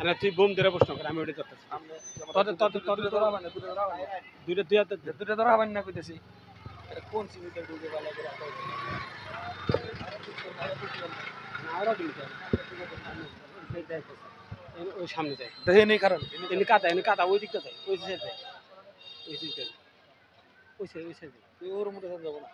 আর তুই বোম ধরে প্রশ্ন কর, আমি ওটা করতেছি। দুইটা দুই হাতে দুটো ধরা হবেন না কইতেছি কোন সিমিতে ঢুকে ভালো করে আরো দিন ওই সামনে যায়, দেখে নেই কারণ এনে কাটা ওই দিকটা যায়, ওই সাইড যায়, ওই দিকটা ওই সাইড তুই ওর মধ্যে যাবো না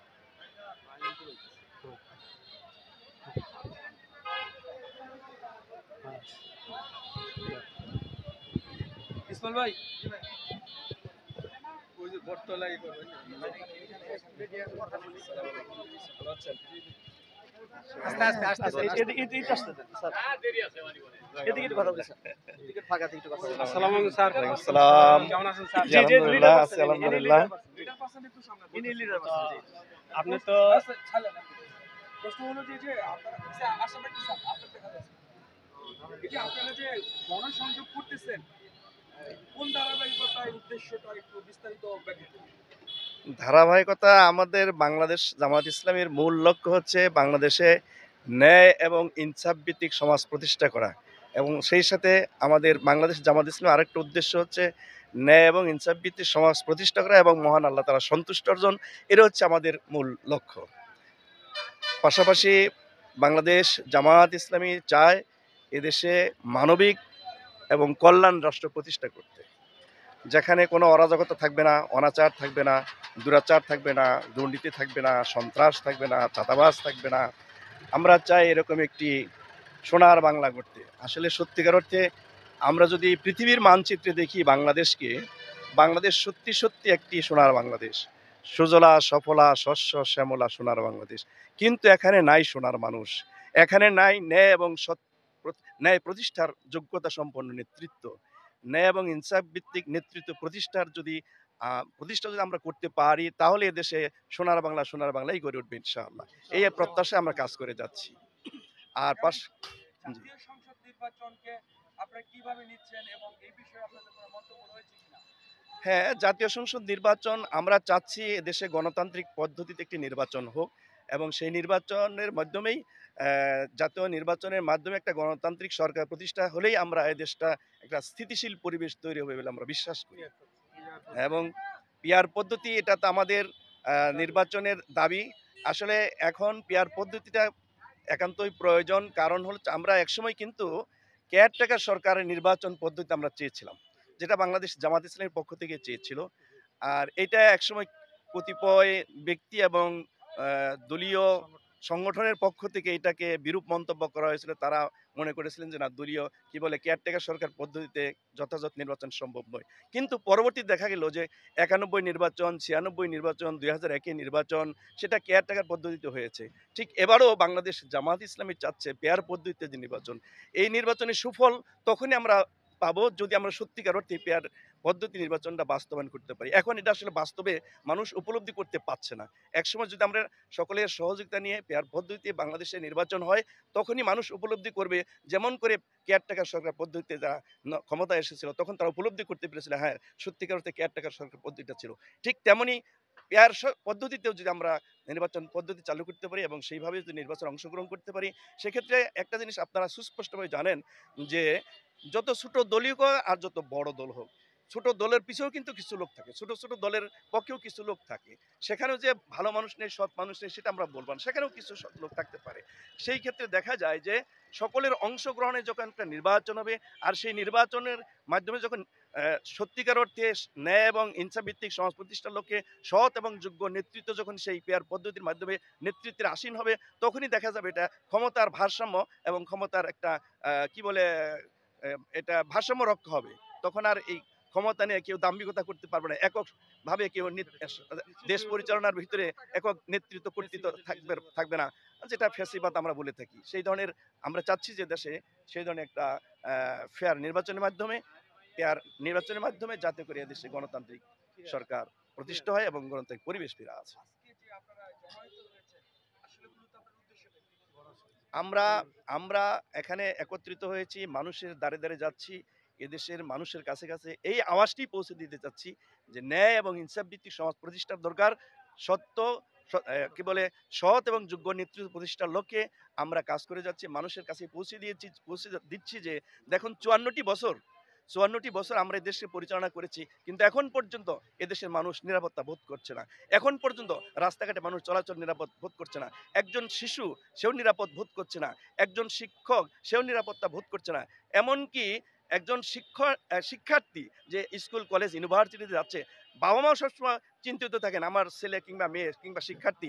ইসমাইল ভাই ওই যে বটতলাই করবেন আস্তে আস্তে আস্তে এদিকে আসতে দেন স্যার এদিকে একটু কথা বলি স্যার এদিকে ফাঁকা থেকে একটু কথা বলি। আসসালামু আলাইকুম স্যার। সালাম। কেমন আছেন স্যার? জি আলহামদুলিল্লাহ আছি আলহামদুলিল্লাহ। আপনি তো প্রশ্ন হলো যে আপনারা যে আসামে কি স্যার আপনাদের দেখা যাচ্ছে এই যে আপনারা যে গণসংযোগ করতেছেন কোন ধারাবাহিকতায় উদ্দেশ্যটা একটু বিস্তারিত ব্যাখ্যা করুন। ধারাবাহিকতা আমাদের বাংলাদেশ জামাত ইসলামীর মূল লক্ষ্য হচ্ছে বাংলাদেশে ন্যায় এবং ইনসাফ ভিত্তিক সমাজ প্রতিষ্ঠা করা, এবং সেই সাথে আমাদের বাংলাদেশ জামাত ইসলামের আরেকটা উদ্দেশ্য হচ্ছে ন্যায় এবং ইনসাফ ভিত্তিক সমাজ প্রতিষ্ঠা করা এবং মহান আল্লাহ তাআলা সন্তুষ্ট অর্জন। এটা হচ্ছে আমাদের মূল লক্ষ্য। পাশাপাশি বাংলাদেশ জামাত ইসলামী চায় এদেশে মানবিক এবং কল্যাণ রাষ্ট্র প্রতিষ্ঠা করতে, যেখানে কোনো অরাজকতা থাকবে না, অনাচার থাকবে না, দুরাচার থাকবে না, দুর্নীতি থাকবে না, সন্ত্রাস থাকবে না, চাঁদাবাজ থাকবে না। আমরা চাই এরকম একটি সোনার বাংলা করতে। আসলে সত্যিকার অর্থে আমরা যদি পৃথিবীর মানচিত্রে দেখি বাংলাদেশকে, বাংলাদেশ সত্যি সত্যি একটি সোনার বাংলাদেশ, সুজলা সফলা শস্য শ্যামলা সোনার বাংলাদেশ। কিন্তু এখানে নাই সোনার মানুষ, এখানে নাই ন্যায় এবং ন্যায় প্রতিষ্ঠার যোগ্যতা সম্পন্ন নেতৃত্ব। ন্যায় এবং ইনসাফ ভিত্তিক নেতৃত্ব প্রতিষ্ঠা যদি আমরা করতে পারি, তাহলে এদেশে সোনার বাংলাই গড়ে উঠবে ইনশাআল্লাহ। এই প্রত্যাশায় আমরা কাজ করে যাচ্ছি। আর জাতীয় সংসদ নির্বাচনকে আপনারা কিভাবে নিচ্ছেন এবং এই বিষয়ে আপনাদের কোনো মন্তব্য রয়েছে কিনা? হ্যাঁ, জাতীয় সংসদ নির্বাচন আমরা চাচ্ছি এদেশে গণতান্ত্রিক পদ্ধতিতে একটি নির্বাচন হোক, এবং সেই নির্বাচনের মাধ্যমেই জাতীয় নির্বাচনের মাধ্যমে একটা গণতান্ত্রিক সরকার প্রতিষ্ঠা হলেই আমরা এই দেশটা একটা স্থিতিশীল পরিবেশ তৈরি হবে বলে আমরা বিশ্বাস করি। এবং পিআর পদ্ধতি, এটা তো আমাদের নির্বাচনের দাবি। আসলে এখন পিআর পদ্ধতিটা একান্তই প্রয়োজন, কারণ হচ্ছে আমরা একসময় কিন্তু কেয়ারটেকার সরকারের নির্বাচন পদ্ধতি আমরা চেয়েছিলাম, যেটা বাংলাদেশ জামাত ইসলামের পক্ষ থেকে চেয়েছিল। আর এটা একসময় কতিপয় ব্যক্তি এবং দলীয় সংগঠনের পক্ষ থেকে এটাকে বিরূপ মন্তব্য করা হয়েছিল। তারা মনে করেছিলেন যে না, দলীয় কি বলে কেয়ারটেকার সরকার পদ্ধতিতে যথাযথ নির্বাচন সম্ভব নয়। কিন্তু পরবর্তী দেখা গেল যে 91 নির্বাচন, 96 নির্বাচন, 2001 নির্বাচন সেটা কেয়ারটেকার পদ্ধতিতে হয়েছে। ঠিক এবারও বাংলাদেশ জামাত ইসলামী চাচ্ছে পেয়ার পদ্ধতিতে যে নির্বাচন, এই নির্বাচনের সুফল তখনই আমরা পাবো যদি আমরা সত্যিকার অর্থে পেয়ার পদ্ধতি নির্বাচনটা বাস্তবায়ন করতে পারি। এখন এটা আসলে বাস্তবে মানুষ উপলব্ধি করতে পারছে না। একসময় যদি আমরা সকলের সহযোগিতা নিয়ে পেয়ার পদ্ধতিতে বাংলাদেশে নির্বাচন হয়, তখনই মানুষ উপলব্ধি করবে। যেমন করে কেয়ারটেকার সরকার পদ্ধতিতে যারা ক্ষমতায় এসেছিল, তখন তারা উপলব্ধি করতে পেরেছিল হ্যাঁ, সত্যিকার অর্থে কেয়ারটেকার সরকার পদ্ধতিটা ছিল। ঠিক তেমনি পেয়ার পদ্ধতিতেও যদি আমরা নির্বাচন পদ্ধতি চালু করতে পারি এবং সেইভাবে যদি নির্বাচন অংশগ্রহণ করতে পারি, সেক্ষেত্রে একটা জিনিস আপনারা সুস্পষ্টভাবে জানেন যে যত ছোট দলীয় আর যত বড় দল হোক, ছোট দলের পিছেও কিন্তু কিছু লোক থাকে, ছোট ছোট দলের পক্ষেও কিছু লোক থাকে। সেখানেও যে ভালো মানুষ নেই, সৎ মানুষ নেই, সেটা আমরা বলবো না, সেখানেও কিছু সৎ লোক থাকতে পারে। সেই ক্ষেত্রে দেখা যায় যে সকলের অংশগ্রহণে যখন একটা নির্বাচন হবে, আর সেই নির্বাচনের মাধ্যমে যখন সত্যিকার অর্থে ন্যায় এবং ইনসাফ ভিত্তিক সমাজ প্রতিষ্ঠার লক্ষ্যে সৎ এবং যোগ্য নেতৃত্ব যখন সেই পেয়ার পদ্ধতির মাধ্যমে নেতৃত্বের আসীন হবে, তখনই দেখা যাবে এটা ক্ষমতার ভারসাম্য এবং ক্ষমতার একটা কি বলে এটা ভারসাম্য রক্ষা হবে। তখন আর এই ক্ষমতা নিয়ে কেউ দাম্ভিকতা করতে পারবে না, এককভাবে কেউ দেশ পরিচালনার ভিতরে একক নেতৃত্ব কর্তৃত্ব থাকবে না, যেটা ফ্যাসিবাদ আমরা বলে থাকি। সেই ধরনের আমরা চাচ্ছি যে দেশে সেই ধরনের একটা ফেয়ার নির্বাচনের মাধ্যমে যাতে করে দেশে গণতান্ত্রিক সরকার প্রতিষ্ঠা হয় এবং গণতান্ত্রিক পরিবেশ ফিরে আছে। আমরা এখানে একত্রিত হয়েছি, মানুষের দ্বারে দ্বারে যাচ্ছি, এদেশের মানুষের কাছে কাছে এই আওয়াজটি পৌঁছে দিতে চাচ্ছি যে ন্যায় এবং ইনসাফ ভিত্তিক সমাজ প্রতিষ্ঠার দরকার। সত্য কি বলে সৎ এবং যোগ্য নেতৃত্ব প্রতিষ্ঠার লক্ষ্যে আমরা কাজ করে যাচ্ছি, মানুষের কাছে পৌঁছে দিচ্ছি যে দেখুন 54টি বছর আমরা এই দেশকে পরিচালনা করেছি, কিন্তু এখন পর্যন্ত এদেশের মানুষ নিরাপত্তা বোধ করছে না। এখন পর্যন্ত রাস্তাঘাটে মানুষ চলাচল নিরাপদ বোধ করছে না। একজন শিশু সেও নিরাপদ বোধ করছে না। একজন শিক্ষক সেও নিরাপত্তা বোধ করছে না। এমনকি একজন শিক্ষার্থী যে স্কুল কলেজ ইউনিভার্সিটিতে যাচ্ছে, বাবা মাও সবসময় চিন্তিত থাকেন আমার ছেলে কিংবা মেয়ে কিংবা শিক্ষার্থী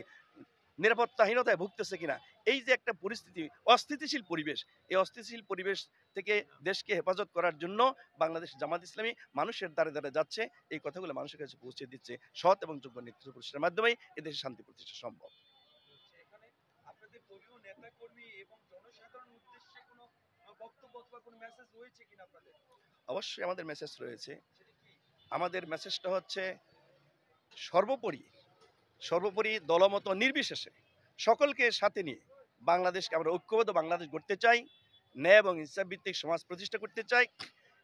নিরাপত্তাহীনতায় ভুগতেছে কিনা। এই যে একটা পরিস্থিতি, অস্থিতিশীল পরিবেশ, এই অস্থিতিশীল পরিবেশ থেকে দেশকে হেফাজত করার জন্য বাংলাদেশ জামাত ইসলামী মানুষের দ্বারে দ্বারে যাচ্ছে, এই কথাগুলো মানুষের কাছে পৌঁছে দিচ্ছে। সৎ এবং যোগ্য নেতৃত্ব প্রতিষ্ঠার মাধ্যমেই এদেশে শান্তি প্রতিষ্ঠা সম্ভব। এখানে আপনাদের দলীয় নেতা কর্মী এবং জনসাধারণের উদ্দেশ্যে কোনো বক্তব্য অথবা কোনো মেসেজ রয়েছে কিনা আপনাদের? অবশ্যই আমাদের মেসেজ রয়েছে। সেটা কি? আমাদের মেসেজটা হচ্ছে সর্বোপরি দলমত নির্বিশেষে সকলকে সাথে নিয়ে বাংলাদেশকে আমরা ঐক্যবদ্ধ বাংলাদেশ গড়তে চাই, ন্যায় এবং ইনসাফ ভিত্তিক সমাজ প্রতিষ্ঠা করতে চাই।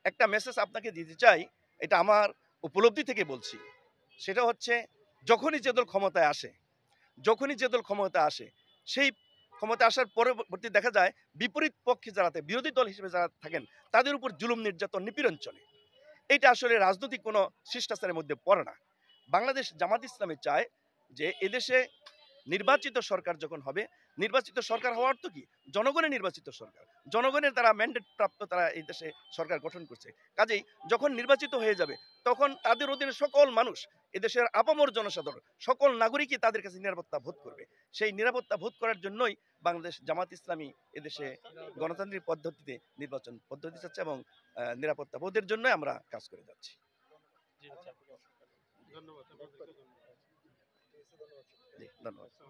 একটা মেসেজ আপনাকে দিতে চাই, এটা আমার উপলব্ধি থেকে বলছি। সেটা হচ্ছে যখনই যে দল ক্ষমতায় আসে সেই ক্ষমতা আসার পরবর্তী দেখা যায় বিপরীত পক্ষে যারা বিরোধী দল হিসেবে যারা থাকেন তাদের উপর জুলুম নির্যাতন নিপীড়ন চলে। এটা আসলে রাজনৈতিক কোনো শিষ্টাচারের মধ্যে পড়ে না। বাংলাদেশ জামাত ইসলামী চায় যে এদেশে নির্বাচিত সরকার যখন হবে, নির্বাচিত সরকার হওয়ার তো কি জনগণের নির্বাচিত সরকার, জনগণের দ্বারা ম্যান্ডেট প্রাপ্ত তারা এই দেশে সরকার গঠন করছে। কাজেই যখন নির্বাচিত হয়ে যাবে তখন তাদের অধীনে সকল মানুষ, এদেশের আপামর জনসাধারণ, সকল নাগরিকই তাদের কাছে নিরাপত্তা বোধ করবে। সেই নিরাপত্তা বোধ করার জন্যই বাংলাদেশ জামাত ইসলামী এদেশে গণতান্ত্রিক পদ্ধতিতে নির্বাচন পদ্ধতি চাচ্ছে এবং নিরাপত্তা বোধের জন্য আমরা কাজ করে যাচ্ছি। জি, আচ্ছা। ধন্যবাদ। জি, ধন্যবাদ।